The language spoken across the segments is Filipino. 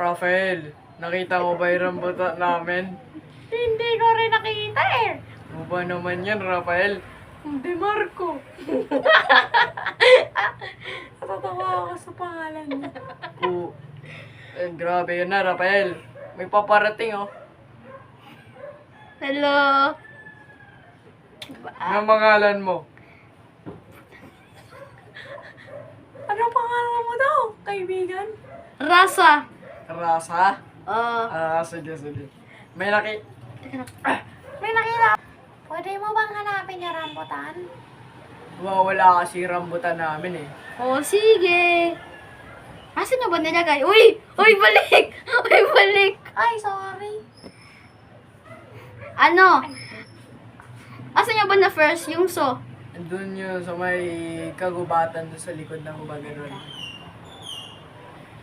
Rafael, nakita mo ba yung rambutan namin? Hindi ko rin nakita eh. Ano ba naman yan, Rafael? Hindi, Marco. Natatawa ako sa pangalan mo. Grabe yun na, Rafael. May paparating, oh. Hello. Anong pangalan mo? Ano pangalan mo daw, kaibigan? Rasa. Rasa? Oo. Sige. May May nakita. Pwede mo bang hanapin yung rambutan? wala kasi rambutan namin, eh. Oh, sige. Asan na ba nilagay? Uy! Uy, balik! Uy, balik! Ay, sorry. Ano? Asan niya ba na first? Yung so? Doon yun sa may kagubatan doon sa likod ng Baganon.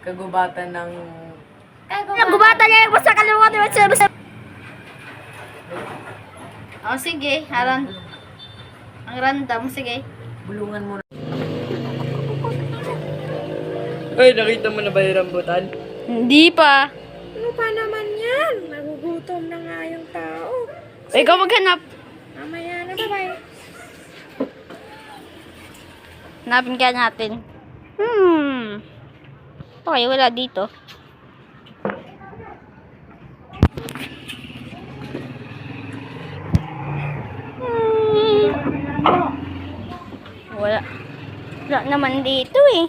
Kagubatan ng... Nagubata niya yung basta kalimutan yung basta. Oh, sige. Ang random. Sige. Bulungan mo na. Ay, nakita mo na ba yung rambutan? Hindi pa. Ano pa naman yan? Nagugutom na nga yung tao. Ikaw maghanap. Mamaya na, bye-bye. Hanapin kaya natin. Okay, wala dito. Wala. Wala naman dito eh.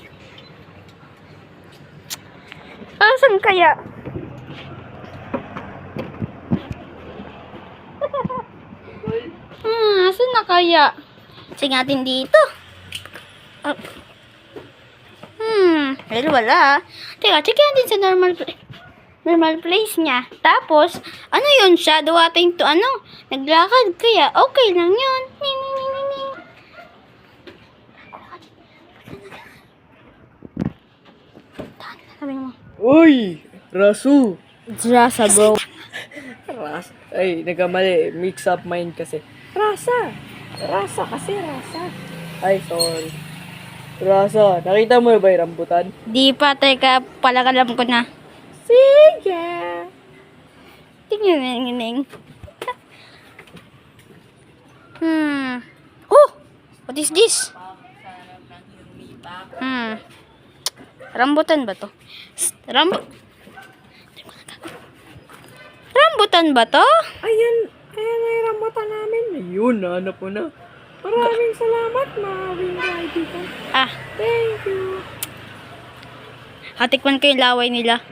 Asan kaya? Asan na kaya? Sige natin dito. Well, wala. Teka, check natin sa normal place niya. Tapos, ano yun siya? Duwating to ano? Naglakad kaya? Okay lang yun. Sabi mo. Uy! Rasu! Rasa, bro. Rasa. Ay, nagkamali. Mix up mind kasi. Rasa! Rasa kasi, rasa. Ay, sorry. Rasa, nakita mo ba yung rambutan? Di pa, teka, palakalam ko na. Sige. Tingnan. Oh! What is this? Rambutan ba to? Rambutan ba to? Ayan yung rambutan namin. Ayun, nahanap mo na. Maraming salamat, Mawing kaibigan. Ah, Thank you. hatikman ko yung laway nila.